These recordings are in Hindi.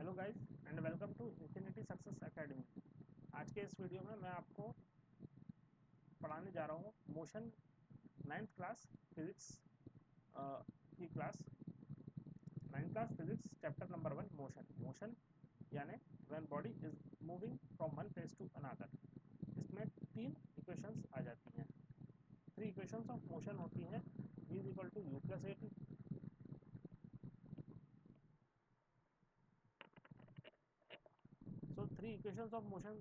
Hello guys and welcome to infinity success academy. आज के इस वीडियो में मैं आपको पढ़ाने जा रहा हूँ मोशन 9th क्लास फिजिक्स की class 9th class physics chapter number 1 motion यानी when body is moving from one place to another. इसमें 3 इक्वेशंस आ जाती हैं। 3 इक्वेशंस ऑफ मोशन होती हैं। v is equal to u plus a t. So 3 equations of motion.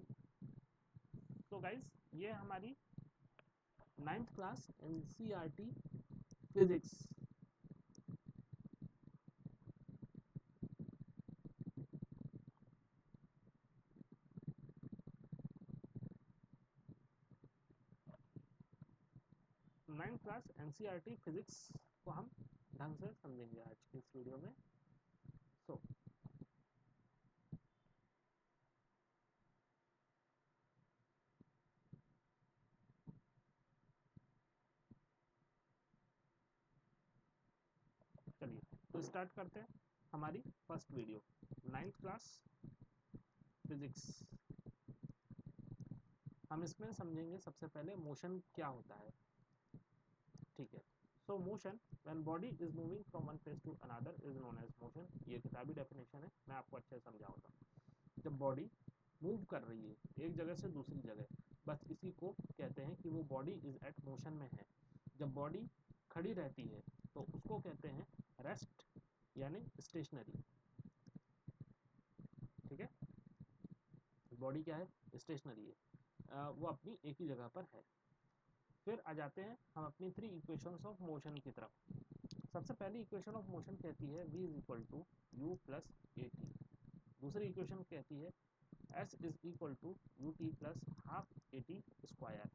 तो गाइस ये हमारी 9th class NCERT physics ninth class NCERT physics को हम ढंग से समझेंगे आज के इस वीडियो में। सो चलिए तो स्टार्ट करते हैं हमारी first video 9th class physics. हम इसमें समझेंगे सबसे पहले मोशन क्या होता है। ठीक है। So motion when body is moving from one place to another is known as motion. ये किताबी डेफिनेशन है, मैं आपको अच्छे से समझाऊंगा। जब बॉडी मूव कर रही है एक जगह से दूसरी जगह, बस इसी को कहते हैं कि वो बॉडी इज एट मोशन में है। जब बॉडी खड़ी रहती है तो उसको कहते हैं रेस्ट यानी स्टेशनरी। ठीक है, बॉडी क्या है? स्टेशनरी है, वो अपनी एक ही जगह पर है। फिर आ जाते हैं हम अपनी 3 इक्वेशंस ऑफ मोशन की तरफ। सबसे पहली इक्वेशन ऑफ मोशन कहती है v is equal to u plus a t. दूसरी इक्वेशन कहती है s is equal to u t plus half a t square.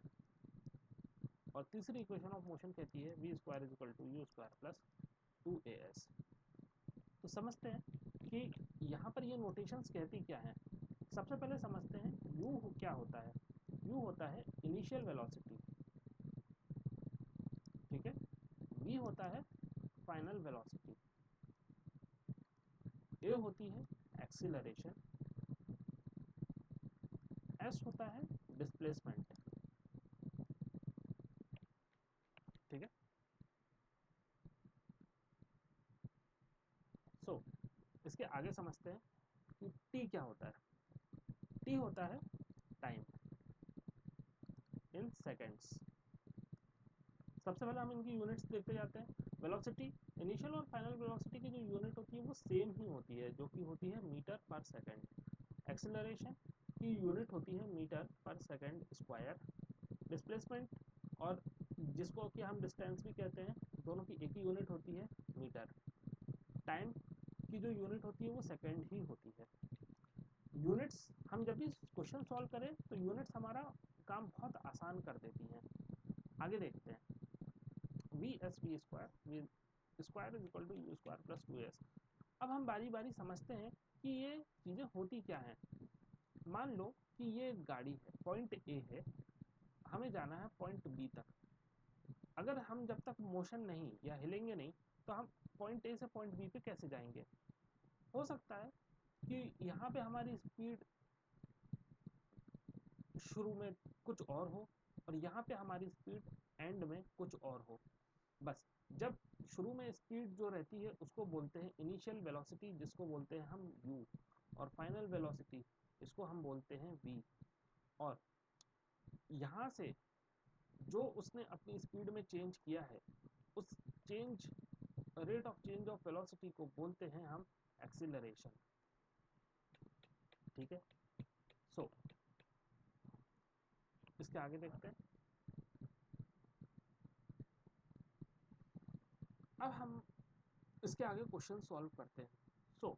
और तीसरी इक्वेशन ऑफ मोशन कहती है v square is equal to u square plus 2as। तो समझते हैं कि यहाँ पर ये नोटेशंस कहती क्या है। सबसे पहले समझते हैं u क्या होता है। u होता है इनिशियल वेलोसिटी। ठीक है, v होता है फाइनल वेलोसिटी, a होती है एक्सीलरेशन, s होता है डिस्प्लेसमेंट। ठीक है। सो इसके आगे समझते हैं कि t क्या होता है। t होता है टाइम इन सेकेंड्स। सबसे पहले हम इनकी यूनिट्स देखते जाते हैं। वेलोसिटी, इनिशियल और फाइनल वेलोसिटी की जो यूनिट होती है वो सेम ही होती है, जो कि होती है मीटर पर सेकंड। एक्सेलरेशन की यूनिट होती है मीटर पर सेकंड स्क्वायर। डिस्प्लेसमेंट और जिसको कि हम डिस्टेंस भी कहते हैं, दोनों की एक ही यूनिट होती है मीटर। टाइम की जो यूनिट होती है वो सेकंड ही होती है। यूनिट्स हम जब भी क्वेश्चन सॉल्व करें तो यूनिट्स हमारा काम बहुत आसान कर देती हैं। आगे देखते हैं v s v square, v square is equal to u square plus 2s। अब हम बारी बारी समझते हैं कि ये चीज़ें होती क्या हैं। मान लो कि ये एक गाड़ी है, पॉइंट ए है, हमें जाना है पॉइंट बी तक। अगर हम जब तक मोशन नहीं या हिलेंगे नहीं तो हम पॉइंट ए से पॉइंट बी पे कैसे जाएंगे। हो सकता है कि यहाँ पे हमारी स्पीड शुरू में कुछ और हो और यहाँ पे हमारी स्पीड एंड में कुछ और हो। बस जब शुरू में स्पीड जो रहती है उसको बोलते हैं इनिशियल वेलोसिटी, जिसको बोलते हैं हम u, और फाइनल वेलोसिटी इसको हम बोलते हैं v। और यहाँ से जो उसने अपनी स्पीड में चेंज किया है उस change rate of change of velocity को बोलते हैं हम एक्सीलरेशन। ठीक है। सो इसके आगे देखते हैं। अब हम इसके आगे क्वेश्चन सॉल्व करते हैं। सो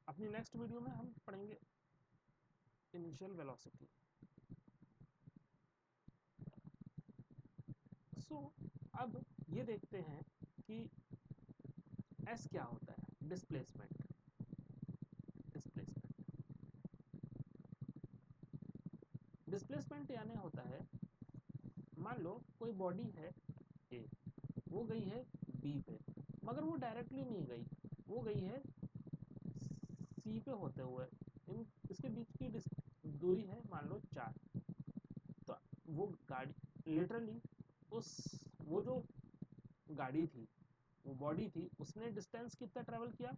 अपनी नेक्स्ट वीडियो में हम पढ़ेंगे इनिशियल वेलोसिटी। सो अब ये देखते हैं कि एस क्या होता है। डिस्प्लेसमेंट। डिस्प्लेसमेंट डिस्प्लेसमेंट यानी होता है, मान लो कोई बॉडी है ए, वो गई है बी पे, मगर वो डायरेक्टली नहीं गई, वो गई है सी पे होते हुए इसके बीच की दूरी है मान लो 4, तो वो गाड़ी लिटरली वो जो गाड़ी थी, वो बॉडी थी, उसने डिस्टेंस कितना ट्रेवल किया,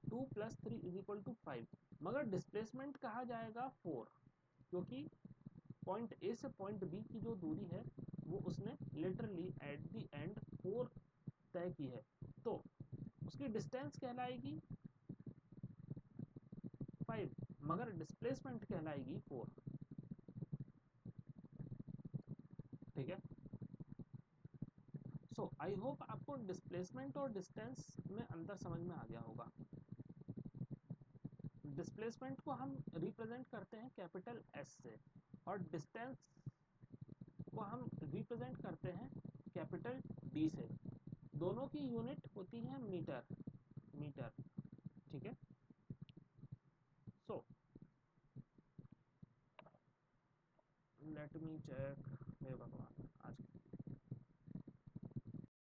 2 + 3 = 5, मगर डिस्प्लेसमेंट कहा जाएगा 4, क्योंकि पॉइंट ए से पॉइंट बी की जो दूरी है वो उसने लिटरली एट द एंड 4 तय की है, तो उसकी डिस्टेंस कहलाएगी 5, मगर डिस्प्लेसमेंट कहलाएगी 4। ठीक है, सो आई होप आपको डिस्प्लेसमेंट और डिस्टेंस में अंतर समझ में आ गया होगा। डिस्प्लेसमेंट को हम रिप्रेजेंट करते हैं कैपिटल एस से, और डिस्टेंस को हम रिप्रेजेंट करते हैं कैपिटल डी से। दोनों की यूनिट होती है मीटर, मीटर। ठीक है, सो लेट मी चेक, हे भगवान,